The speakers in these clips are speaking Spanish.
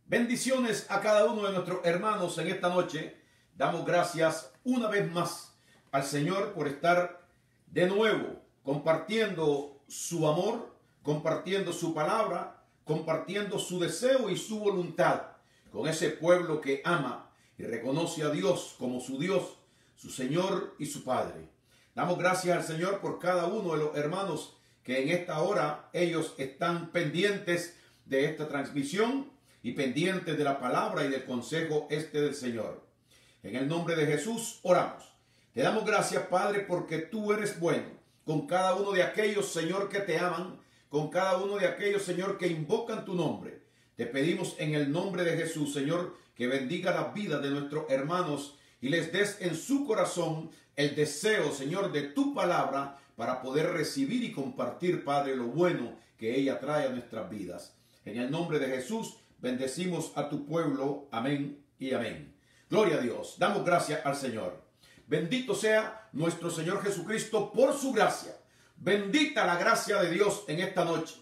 Bendiciones a cada uno de nuestros hermanos en esta noche. Damos gracias una vez más al Señor por estar de nuevo compartiendo su amor, compartiendo su palabra, compartiendo su deseo y su voluntad con ese pueblo que ama y reconoce a Dios como su Dios, su Señor y su Padre. Damos gracias al Señor por cada uno de los hermanos que en esta hora ellos están pendientes de esta transmisión y pendientes de la palabra y del consejo del Señor. En el nombre de Jesús oramos. Te damos gracias, Padre, porque tú eres bueno con cada uno de aquellos, Señor, que te aman, con cada uno de aquellos, Señor, que invocan tu nombre. Te pedimos en el nombre de Jesús, Señor, que bendiga la vida de nuestros hermanos y les des en su corazón el deseo, Señor, de tu palabra para poder recibir y compartir, Padre, lo bueno que ella trae a nuestras vidas. En el nombre de Jesús, bendecimos a tu pueblo. Amén y amén. Gloria a Dios. Damos gracias al Señor. Bendito sea nuestro Señor Jesucristo por su gracia. Bendita la gracia de Dios en esta noche.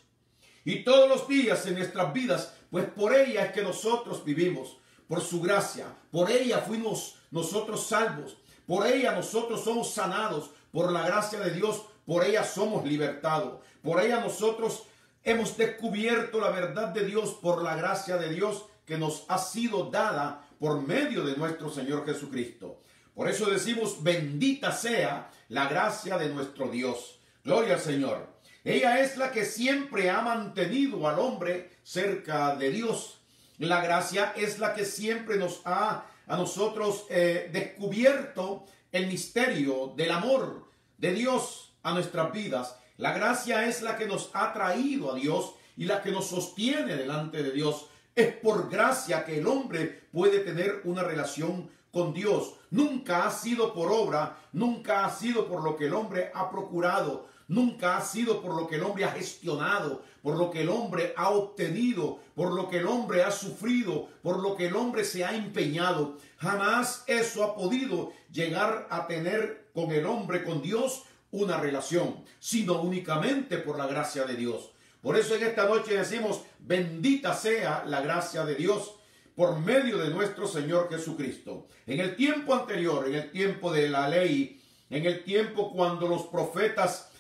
Y todos los días en nuestras vidas, pues por ella es que nosotros vivimos. Por su gracia. Por ella fuimos nosotros salvos. Por ella nosotros somos sanados. Por la gracia de Dios, por ella somos libertados. Por ella nosotros hemos descubierto la verdad de Dios por la gracia de Dios que nos ha sido dada por medio de nuestro Señor Jesucristo. Por eso decimos, bendita sea la gracia de nuestro Dios. Gloria al Señor. Ella es la que siempre ha mantenido al hombre cerca de Dios. La gracia es la que siempre nos ha a nosotros descubierto el misterio del amor de Dios a nuestras vidas. La gracia es la que nos ha traído a Dios y la que nos sostiene delante de Dios. Es por gracia que el hombre puede tener una relación con Dios. Nunca ha sido por obra, nunca ha sido por lo que el hombre ha procurado, nunca ha sido por lo que el hombre ha gestionado, por lo que el hombre ha obtenido, por lo que el hombre ha sufrido, por lo que el hombre se ha empeñado. Jamás eso ha podido llegar a tener con el hombre, con Dios, una relación, sino únicamente por la gracia de Dios. Por eso en esta noche decimos, bendita sea la gracia de Dios por medio de nuestro Señor Jesucristo. En el tiempo anterior, en el tiempo de la ley, en el tiempo cuando los profetas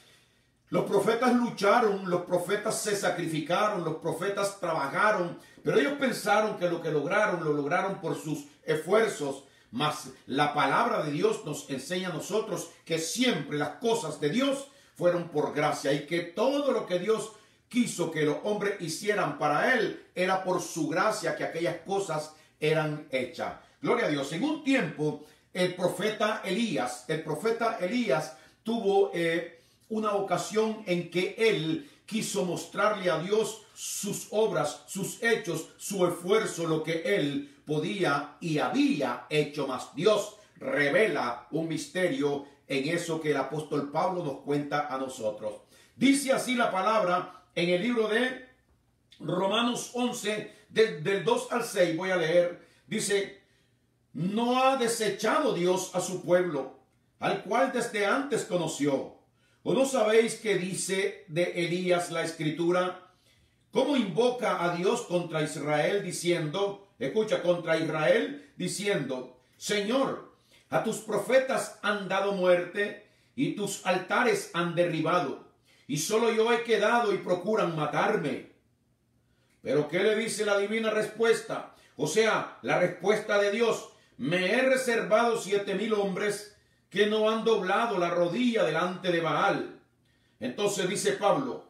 lucharon, los profetas se sacrificaron, los profetas trabajaron, pero ellos pensaron que lo lograron por sus esfuerzos. Mas la palabra de Dios nos enseña a nosotros que siempre las cosas de Dios fueron por gracia y que todo lo que Dios quiso que los hombres hicieran para Él era por su gracia que aquellas cosas eran hechas. Gloria a Dios. En un tiempo el profeta Elías tuvo una ocasión en que él quiso mostrarle a Dios sus obras, sus hechos, su esfuerzo, lo que él podía y había hecho. Más Dios revela un misterio en eso que el apóstol Pablo nos cuenta a nosotros. Dice así la palabra en el libro de Romanos 11, del 2 al 6, voy a leer. Dice, no ha desechado Dios a su pueblo, al cual desde antes conoció. ¿O no sabéis qué dice de Elías la Escritura? ¿Cómo invoca a Dios contra Israel diciendo, escucha, contra Israel diciendo, Señor, a tus profetas han dado muerte y tus altares han derribado, y solo yo he quedado y procuran matarme? Pero ¿qué le dice la divina respuesta? O sea, la respuesta de Dios, me he reservado 7,000 hombres que no han doblado la rodilla delante de Baal. Entonces dice Pablo,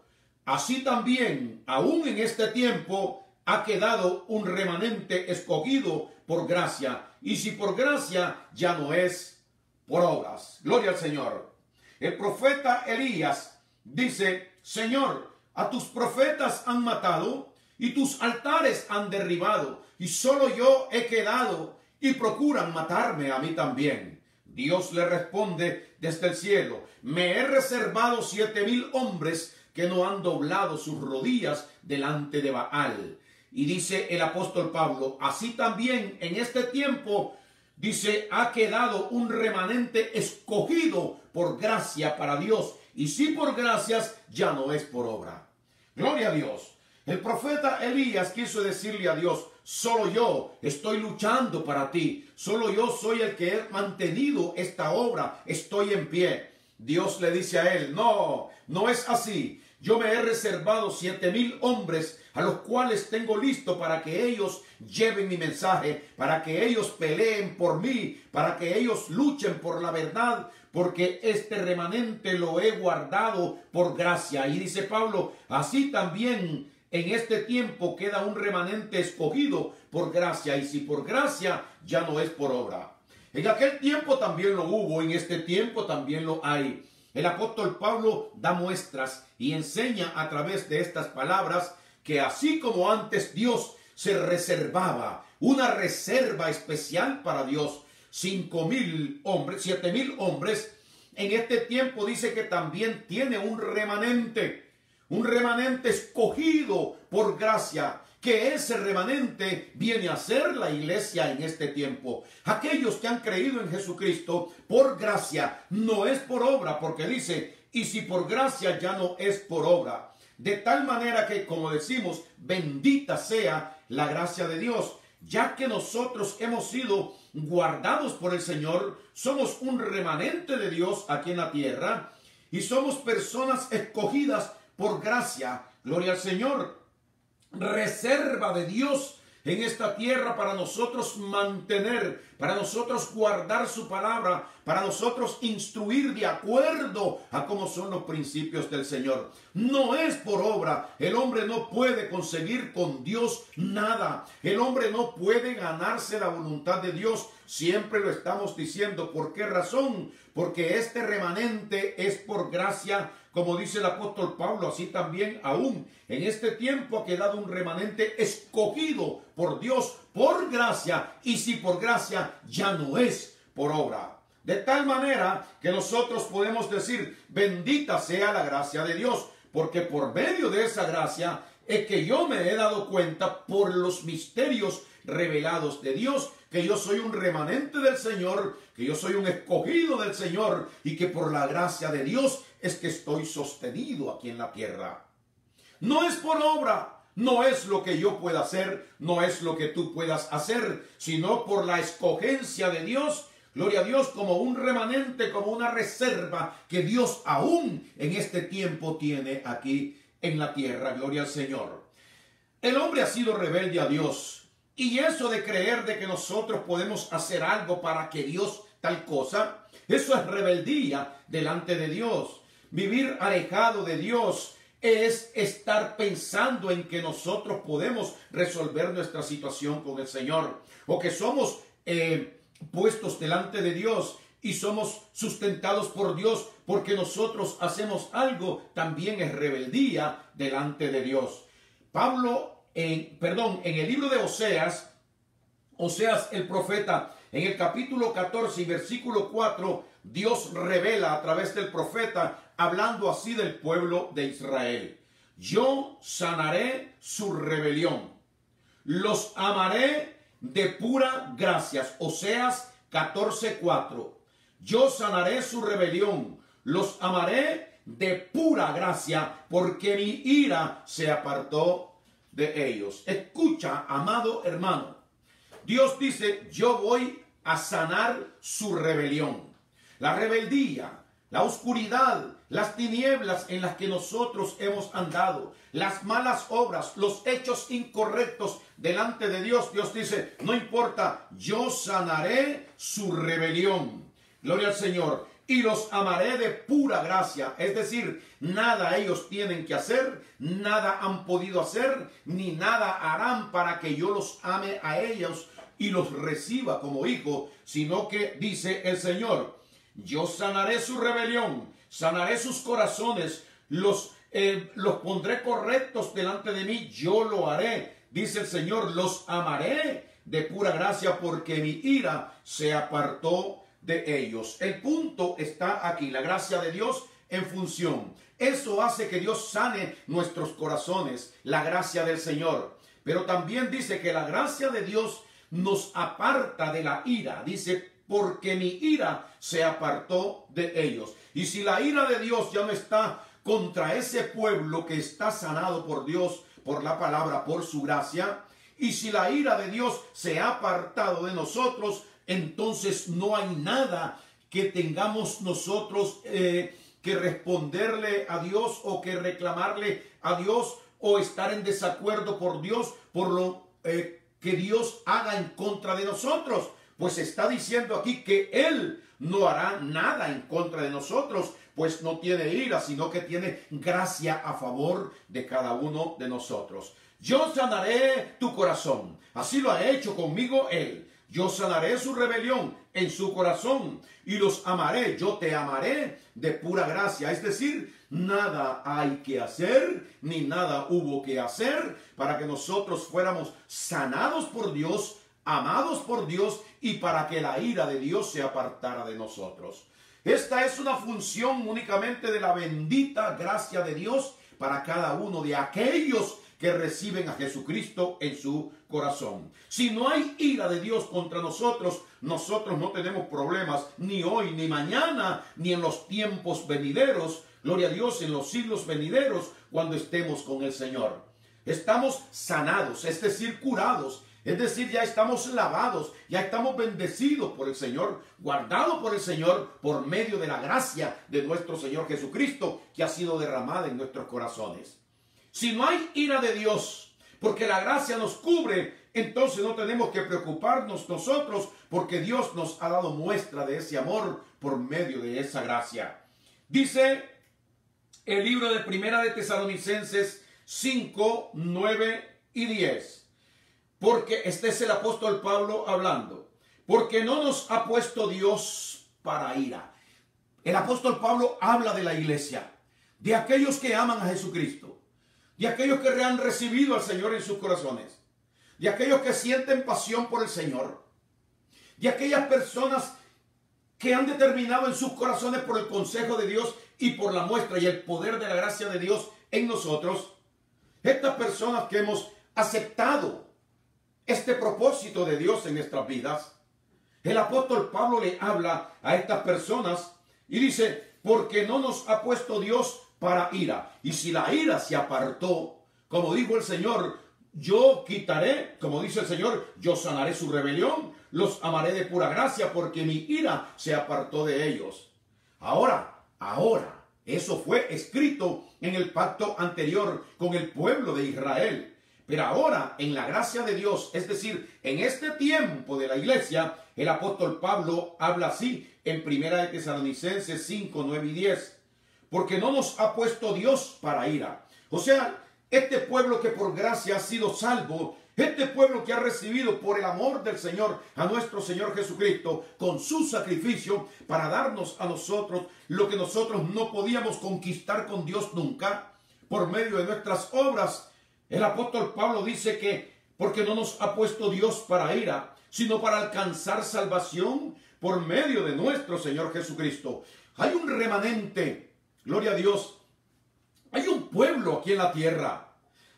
así también, aún en este tiempo, ha quedado un remanente escogido por gracia. Y si por gracia, ya no es por obras. Gloria al Señor. El profeta Elías dice, Señor, a tus profetas han matado y tus altares han derribado, y solo yo he quedado y procuran matarme a mí también. Dios le responde desde el cielo, me he reservado 7,000 hombres que no han doblado sus rodillas delante de Baal. Y dice el apóstol Pablo, así también en este tiempo, dice, ha quedado un remanente escogido por gracia para Dios. Y si por gracias, ya no es por obra. Gloria a Dios. El profeta Elías quiso decirle a Dios: solo yo estoy luchando para ti, solo yo soy el que he mantenido esta obra, estoy en pie. Dios le dice a él: no, no es así. Yo me he reservado 7,000 hombres a los cuales tengo listo para que ellos lleven mi mensaje, para que ellos peleen por mí, para que ellos luchen por la verdad, porque este remanente lo he guardado por gracia. Y dice Pablo: así también en este tiempo queda un remanente escogido por gracia, y si por gracia, ya no es por obra. En aquel tiempo también lo hubo, en este tiempo también lo hay. El apóstol Pablo da muestras y enseña a través de estas palabras que así como antes Dios se reservaba una reserva especial para Dios, 5,000 hombres, 7,000 hombres, en este tiempo dice que también tiene un remanente escogido por gracia, que ese remanente viene a ser la iglesia en este tiempo. Aquellos que han creído en Jesucristo por gracia, no es por obra, porque dice: y si por gracia, ya no es por obra. De tal manera que, como decimos, bendita sea la gracia de Dios, ya que nosotros hemos sido guardados por el Señor, somos un remanente de Dios aquí en la tierra, y somos personas escogidas por gracia. Gloria al Señor. Reserva de Dios en esta tierra para nosotros mantener, para nosotros guardar su palabra, para nosotros instruir de acuerdo a cómo son los principios del Señor. No es por obra. El hombre no puede conseguir con Dios nada. El hombre no puede ganarse la voluntad de Dios. Siempre lo estamos diciendo. ¿Por qué razón? Porque este remanente es por gracia, como dice el apóstol Pablo. Así también aún en este tiempo ha quedado un remanente escogido por Dios por gracia, y si por gracia, ya no es por obra. De tal manera que nosotros podemos decir: bendita sea la gracia de Dios, porque por medio de esa gracia es que yo me he dado cuenta por los misterios revelados de Dios, que yo soy un remanente del Señor, que yo soy un escogido del Señor, y que por la gracia de Dios es que estoy sostenido aquí en la tierra. No es por obra, no es lo que yo pueda hacer, no es lo que tú puedas hacer, sino por la escogencia de Dios. Gloria a Dios, como un remanente, como una reserva que Dios aún en este tiempo tiene aquí en la tierra. Gloria al Señor. El hombre ha sido rebelde a Dios, y eso de creer de que nosotros podemos hacer algo para que Dios tal cosa, eso es rebeldía delante de Dios. Vivir alejado de Dios es estar pensando en que nosotros podemos resolver nuestra situación con el Señor, o que somos puestos delante de Dios y somos sustentados por Dios porque nosotros hacemos algo. También es rebeldía delante de Dios. Pablo, en el libro de Oseas el profeta, en el capítulo 14 y versículo 4, Dios revela a través del profeta, hablando así del pueblo de Israel: yo sanaré su rebelión, los amaré de pura gracia. Oseas 14:4. Yo sanaré su rebelión, los amaré de pura gracia, porque mi ira se apartó de ellos. Escucha, amado hermano, Dios dice: yo voy a sanar su rebelión. La rebeldía, la oscuridad, las tinieblas en las que nosotros hemos andado, las malas obras, los hechos incorrectos delante de Dios. Dios dice: no importa, yo sanaré su rebelión. Gloria al Señor. Y los amaré de pura gracia. Es decir, nada ellos tienen que hacer, nada han podido hacer, ni nada harán para que yo los ame a ellos y los reciba como hijo, sino que dice el Señor: yo sanaré su rebelión, sanaré sus corazones, los pondré correctos delante de mí, yo lo haré. Dice el Señor: los amaré de pura gracia, porque mi ira se apartó de ellos. El punto está aquí, la gracia de Dios en función. Eso hace que Dios sane nuestros corazones, la gracia del Señor. Pero también dice que la gracia de Dios nos aparta de la ira. Dice: porque mi ira se apartó de ellos. Y si la ira de Dios ya no está contra ese pueblo que está sanado por Dios, por la palabra, por su gracia. Y si la ira de Dios se ha apartado de nosotros, entonces no hay nada que tengamos nosotros que responderle a Dios o que reclamarle a Dios o estar en desacuerdo por Dios por lo que Dios haga en contra de nosotros. Pues está diciendo aquí que Él no hará nada en contra de nosotros, pues no tiene ira, sino que tiene gracia a favor de cada uno de nosotros. Yo sanaré tu corazón. Así lo ha hecho conmigo Él. Yo sanaré su rebelión en su corazón y los amaré. Yo te amaré de pura gracia. Es decir, nada hay que hacer, ni nada hubo que hacer para que nosotros fuéramos sanados por Dios, amados por Dios y para que la ira de Dios se apartara de nosotros. Esta es una función únicamente de la bendita gracia de Dios para cada uno de aquellos que reciben a Jesucristo en su corazón. Si no hay ira de Dios contra nosotros, nosotros no tenemos problemas ni hoy, ni mañana, ni en los tiempos venideros. Gloria a Dios, en los siglos venideros, cuando estemos con el Señor. Estamos sanados, es decir, curados. Es decir, ya estamos lavados, ya estamos bendecidos por el Señor, guardados por el Señor por medio de la gracia de nuestro Señor Jesucristo que ha sido derramada en nuestros corazones. Si no hay ira de Dios, porque la gracia nos cubre, entonces no tenemos que preocuparnos nosotros, porque Dios nos ha dado muestra de ese amor por medio de esa gracia. Dice el libro de Primera de Tesalonicenses 5, 9 y 10. Porque este es el apóstol Pablo hablando. Porque no nos ha puesto Dios para ira. El apóstol Pablo habla de la iglesia, de aquellos que aman a Jesucristo, de aquellos que han recibido al Señor en sus corazones, de aquellos que sienten pasión por el Señor, de aquellas personas que han determinado en sus corazones por el consejo de Dios y por la muestra y el poder de la gracia de Dios en nosotros. Estas personas que hemos aceptado este propósito de Dios en nuestras vidas, el apóstol Pablo le habla a estas personas y dice, porque no nos ha puesto Dios para ira. Y si la ira se apartó, como dijo el Señor, yo quitaré, como dice el Señor, yo sanaré su rebelión, los amaré de pura gracia, porque mi ira se apartó de ellos. Ahora, eso fue escrito en el pacto anterior con el pueblo de Israel. Pero ahora, en la gracia de Dios, es decir, en este tiempo de la iglesia, el apóstol Pablo habla así en Primera de Tesalonicenses 5, 9 y 10. Porque no nos ha puesto Dios para ira. O sea, este pueblo que por gracia ha sido salvo, este pueblo que ha recibido por el amor del Señor a nuestro Señor Jesucristo con su sacrificio para darnos a nosotros lo que nosotros no podíamos conquistar con Dios nunca por medio de nuestras obras. El apóstol Pablo dice que porque no nos ha puesto Dios para ira, sino para alcanzar salvación por medio de nuestro Señor Jesucristo. Hay un remanente, gloria a Dios, hay un pueblo aquí en la tierra,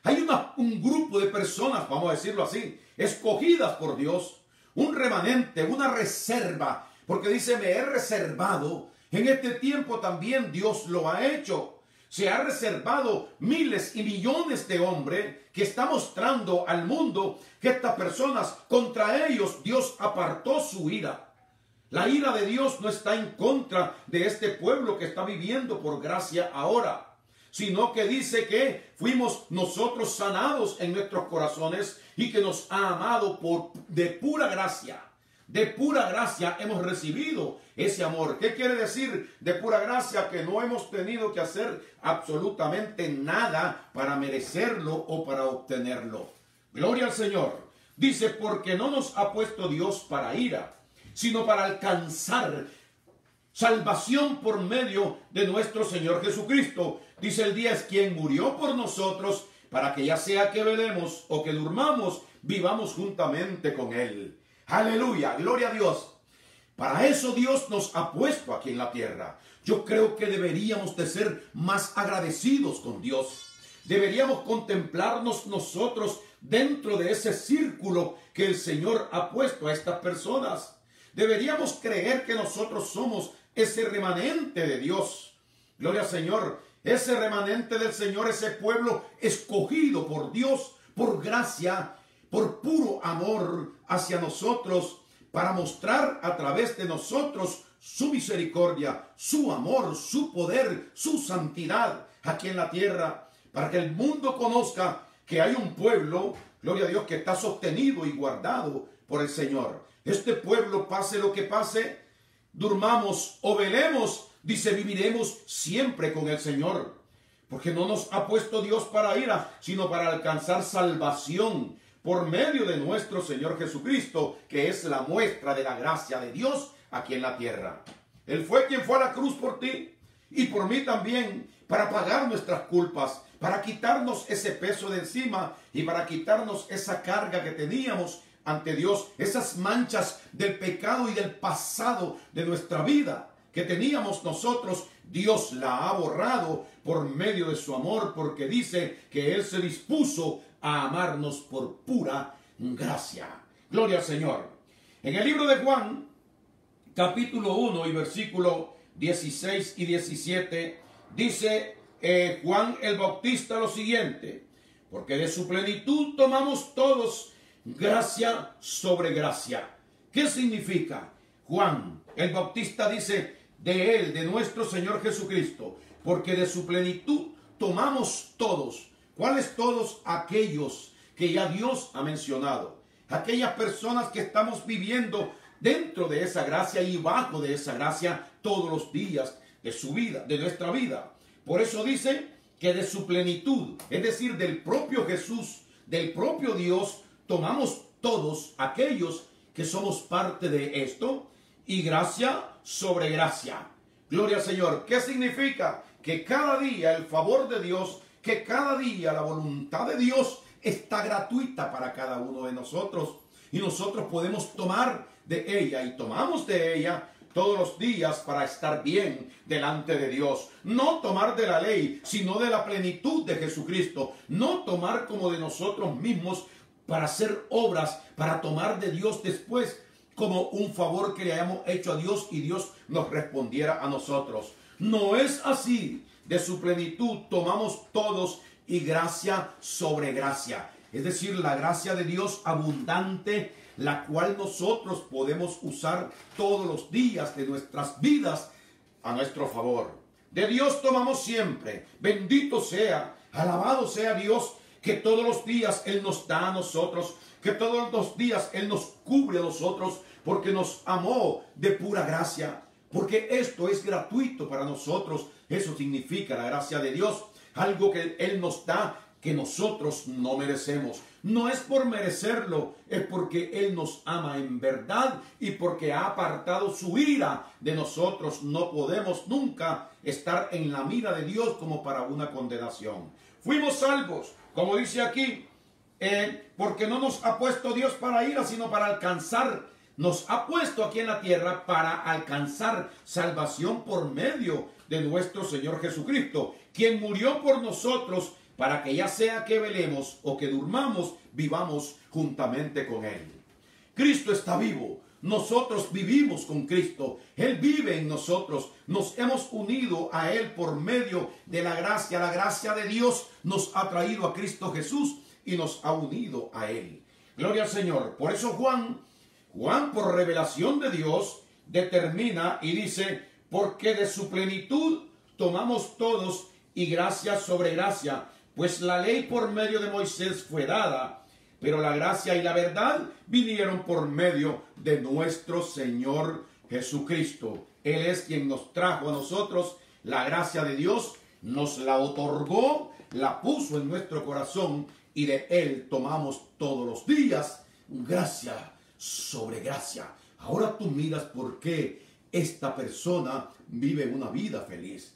hay un grupo de personas, vamos a decirlo así, escogidas por Dios, un remanente, una reserva, porque dice, me he reservado, en este tiempo también Dios lo ha hecho. Se ha reservado miles y millones de hombres que está mostrando al mundo que estas personas, contra ellos Dios apartó su ira. La ira de Dios no está en contra de este pueblo que está viviendo por gracia ahora, sino que dice que fuimos nosotros sanados en nuestros corazones y que nos ha amado de pura gracia. De pura gracia hemos recibido ese amor. ¿Qué quiere decir de pura gracia? Que no hemos tenido que hacer absolutamente nada para merecerlo o para obtenerlo. Gloria al Señor. Dice, porque no nos ha puesto Dios para ira, sino para alcanzar salvación por medio de nuestro Señor Jesucristo. Dice el 10, quien murió por nosotros, para que ya sea que velemos o que durmamos, vivamos juntamente con Él. Aleluya, gloria a Dios. Para eso Dios nos ha puesto aquí en la tierra. Yo creo que deberíamos de ser más agradecidos con Dios. Deberíamos contemplarnos nosotros dentro de ese círculo que el Señor ha puesto a estas personas. Deberíamos creer que nosotros somos ese remanente de Dios. Gloria al Señor. ese remanente del Señor, ese pueblo escogido por Dios, por gracia, por puro amor hacia nosotros, para mostrar a través de nosotros su misericordia, su amor, su poder, su santidad aquí en la tierra, para que el mundo conozca que hay un pueblo, gloria a Dios, que está sostenido y guardado por el Señor. Este pueblo, pase lo que pase, durmamos o velemos, dice, viviremos siempre con el Señor, porque no nos ha puesto Dios para ira, sino para alcanzar salvación por medio de nuestro Señor Jesucristo, que es la muestra de la gracia de Dios aquí en la tierra. Él fue quien fue a la cruz por ti y por mí también, para pagar nuestras culpas, para quitarnos ese peso de encima y para quitarnos esa carga que teníamos ante Dios, esas manchas del pecado y del pasado de nuestra vida que teníamos nosotros. Dios la ha borrado por medio de su amor, porque dice que Él se dispuso a amarnos por pura gracia. Gloria al Señor. En el libro de Juan, capítulo 1 y versículo 16 y 17, dice Juan el Bautista lo siguiente: porque de su plenitud tomamos todos gracia sobre gracia. ¿Qué significa? Juan el Bautista dice de él, de nuestro Señor Jesucristo, porque de su plenitud tomamos todos. ¿Cuáles todos? Aquellos que ya Dios ha mencionado. Aquellas personas que estamos viviendo dentro de esa gracia y bajo de esa gracia todos los días de su vida, de nuestra vida. Por eso dice que de su plenitud, es decir, del propio Jesús, del propio Dios, tomamos todos aquellos que somos parte de esto, y gracia sobre gracia. Gloria al Señor. ¿Qué significa? Que cada día el favor de Dios, que cada día la voluntad de Dios está gratuita para cada uno de nosotros, y nosotros podemos tomar de ella, y tomamos de ella todos los días para estar bien delante de Dios. No tomar de la ley, sino de la plenitud de Jesucristo. No tomar como de nosotros mismos para hacer obras, para tomar de Dios después como un favor que le hayamos hecho a Dios y Dios nos respondiera a nosotros. No es así. De su plenitud tomamos todos, y gracia sobre gracia. Es decir, la gracia de Dios abundante, la cual nosotros podemos usar todos los días de nuestras vidas a nuestro favor. De Dios tomamos siempre. Bendito sea, alabado sea Dios, que todos los días Él nos da a nosotros, que todos los días Él nos cubre a nosotros, porque nos amó de pura gracia, porque esto es gratuito para nosotros. Eso significa la gracia de Dios, algo que Él nos da que nosotros no merecemos. No es por merecerlo, es porque Él nos ama en verdad y porque ha apartado su ira de nosotros. No podemos nunca estar en la mira de Dios como para una condenación. Fuimos salvos, como dice aquí, porque no nos ha puesto Dios para ira, sino para alcanzar. Nos ha puesto aquí en la tierra para alcanzar salvación por medio de nuestro Señor Jesucristo, quien murió por nosotros, para que ya sea que velemos o que durmamos, vivamos juntamente con Él. Cristo está vivo. Nosotros vivimos con Cristo. Él vive en nosotros. Nos hemos unido a Él por medio de la gracia. La gracia de Dios nos ha traído a Cristo Jesús y nos ha unido a Él. Gloria al Señor. Por eso Juan, por revelación de Dios, determina y dice: porque de su plenitud tomamos todos, y gracia sobre gracia. Pues la ley por medio de Moisés fue dada, pero la gracia y la verdad vinieron por medio de nuestro Señor Jesucristo. Él es quien nos trajo a nosotros la gracia de Dios, nos la otorgó, la puso en nuestro corazón, y de Él tomamos todos los días gracia sobre gracia. Ahora tú miras por qué esta persona vive una vida feliz.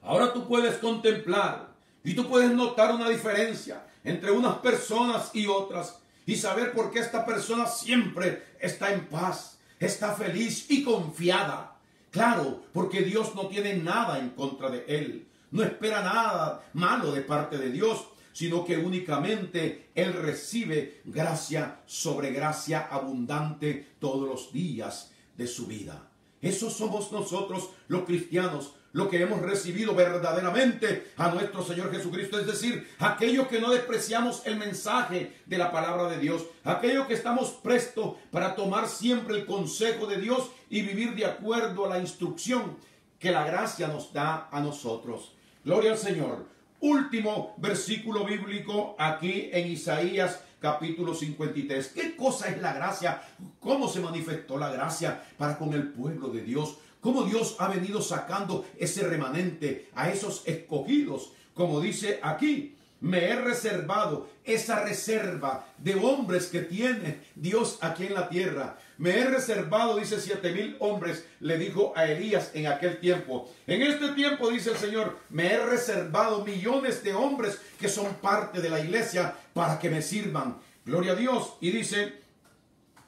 Ahora tú puedes contemplar y tú puedes notar una diferencia entre unas personas y otras, y saber por qué esta persona siempre está en paz, está feliz y confiada. Claro, porque Dios no tiene nada en contra de él. No espera nada malo de parte de Dios, sino que únicamente Él recibe gracia sobre gracia abundante todos los días de su vida. Esos somos nosotros los cristianos, lo que hemos recibido verdaderamente a nuestro Señor Jesucristo, es decir, aquellos que no despreciamos el mensaje de la palabra de Dios, aquellos que estamos prestos para tomar siempre el consejo de Dios y vivir de acuerdo a la instrucción que la gracia nos da a nosotros. Gloria al Señor. Último versículo bíblico aquí en Isaías capítulo 53. ¿Qué cosa es la gracia? ¿Cómo se manifestó la gracia para con el pueblo de Dios? ¿Cómo Dios ha venido sacando ese remanente, a esos escogidos? Como dice aquí, me he reservado esa reserva de hombres que tiene Dios aquí en la tierra. Me he reservado, dice, 7,000 hombres, le dijo a Elías en aquel tiempo. En este tiempo, dice el Señor, me he reservado millones de hombres que son parte de la iglesia para que me sirvan. Gloria a Dios. Y dice,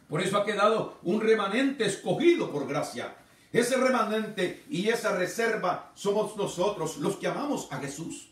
por eso ha quedado un remanente escogido por gracia. Ese remanente y esa reserva somos nosotros, los que amamos a Jesús.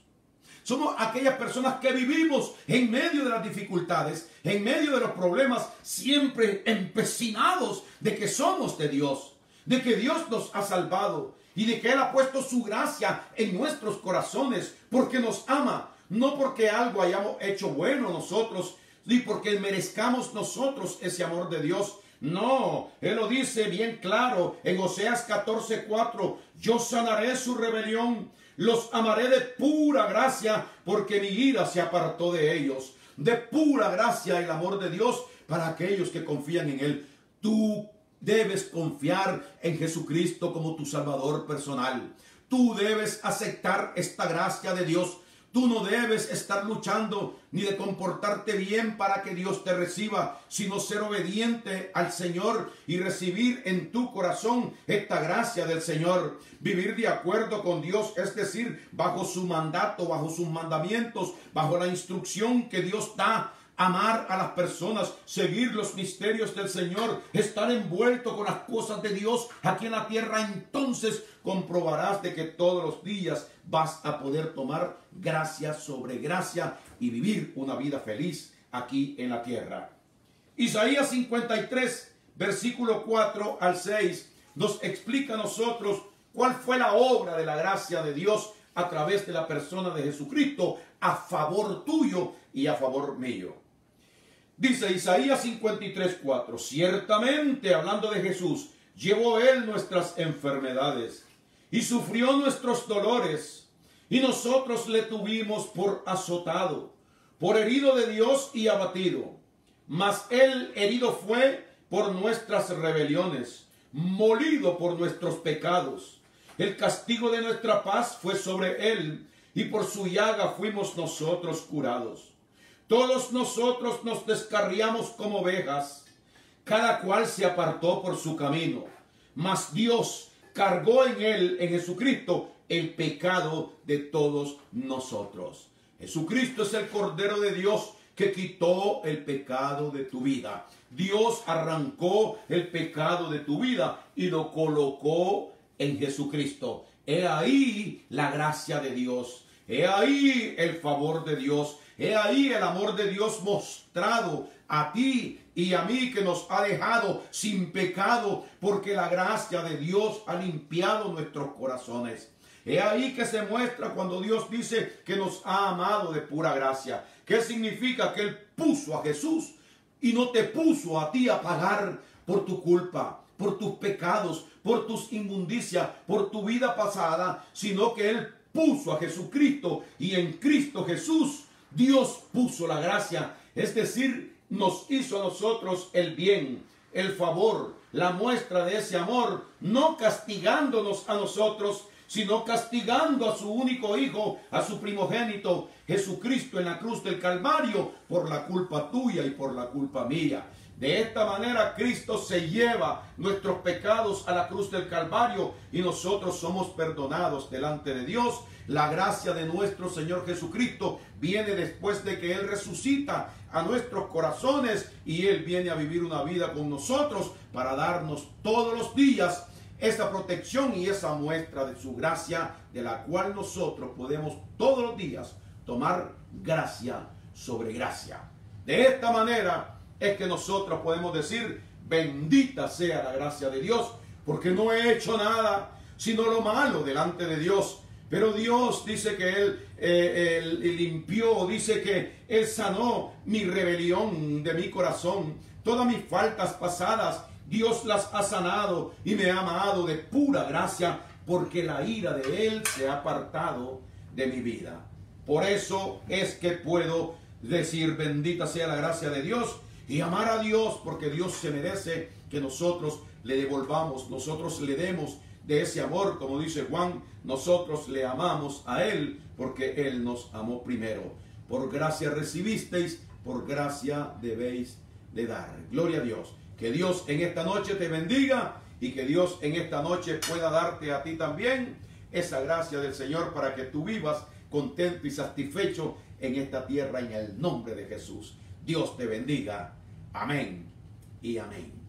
Somos aquellas personas que vivimos en medio de las dificultades, en medio de los problemas, siempre empecinados de que somos de Dios, de que Dios nos ha salvado y de que Él ha puesto su gracia en nuestros corazones porque nos ama, no porque algo hayamos hecho bueno nosotros, ni porque merezcamos nosotros ese amor de Dios. No, Él lo dice bien claro en Oseas 14:4, yo sanaré su rebelión, los amaré de pura gracia, porque mi ira se apartó de ellos. De pura gracia el amor de Dios para aquellos que confían en Él. Tú debes confiar en Jesucristo como tu Salvador personal. Tú debes aceptar esta gracia de Dios. Tú no debes estar luchando ni de comportarte bien para que Dios te reciba, sino ser obediente al Señor y recibir en tu corazón esta gracia del Señor. Vivir de acuerdo con Dios, es decir, bajo su mandato, bajo sus mandamientos, bajo la instrucción que Dios da. Amar a las personas, seguir los misterios del Señor, estar envuelto con las cosas de Dios aquí en la tierra, entonces comprobarás de que todos los días vas a poder tomar gracia sobre gracia y vivir una vida feliz aquí en la tierra. Isaías 53, versículo 4 al 6, nos explica a nosotros cuál fue la obra de la gracia de Dios a través de la persona de Jesucristo a favor tuyo y a favor mío. Dice Isaías 53:4, ciertamente, hablando de Jesús, llevó Él nuestras enfermedades y sufrió nuestros dolores, y nosotros le tuvimos por azotado, por herido de Dios y abatido. Mas Él herido fue por nuestras rebeliones, molido por nuestros pecados. El castigo de nuestra paz fue sobre Él, y por su llaga fuimos nosotros curados. Todos nosotros nos descarriamos como ovejas, cada cual se apartó por su camino, mas Dios cargó en Él, en Jesucristo, el pecado de todos nosotros. Jesucristo es el Cordero de Dios que quitó el pecado de tu vida. Dios arrancó el pecado de tu vida y lo colocó en Jesucristo. He ahí la gracia de Dios. He ahí el favor de Dios. He ahí el amor de Dios mostrado a ti y a mí, que nos ha dejado sin pecado, porque la gracia de Dios ha limpiado nuestros corazones. He ahí que se muestra cuando Dios dice que nos ha amado de pura gracia. ¿Qué significa? Que Él puso a Jesús y no te puso a ti a pagar por tu culpa, por tus pecados, por tus inmundicias, por tu vida pasada, sino que Él puso a Jesucristo, y en Cristo Jesús Dios puso la gracia, es decir, nos hizo a nosotros el bien, el favor, la muestra de ese amor, no castigándonos a nosotros, sino castigando a su único Hijo, a su primogénito, Jesucristo, en la cruz del Calvario, por la culpa tuya y por la culpa mía. De esta manera Cristo se lleva nuestros pecados a la cruz del Calvario y nosotros somos perdonados delante de Dios. La gracia de nuestro Señor Jesucristo viene después de que Él resucita a nuestros corazones y Él viene a vivir una vida con nosotros para darnos todos los días esa protección y esa muestra de su gracia, de la cual nosotros podemos todos los días tomar gracia sobre gracia. De esta manera es que nosotros podemos decir: bendita sea la gracia de Dios, porque no he hecho nada, sino lo malo delante de Dios. Pero Dios dice que Él limpió, dice que Él sanó mi rebelión de mi corazón. Todas mis faltas pasadas, Dios las ha sanado y me ha amado de pura gracia, porque la ira de Él se ha apartado de mi vida. Por eso es que puedo decir: bendita sea la gracia de Dios, y amar a Dios, porque Dios se merece que nosotros le devolvamos, nosotros le demos de ese amor. Como dice Juan, nosotros le amamos a Él porque Él nos amó primero. Por gracia recibisteis, por gracia debéis de dar. Gloria a Dios. Que Dios en esta noche te bendiga, y que Dios en esta noche pueda darte a ti también esa gracia del Señor para que tú vivas contento y satisfecho en esta tierra, en el nombre de Jesús. Dios te bendiga. Amén y amén.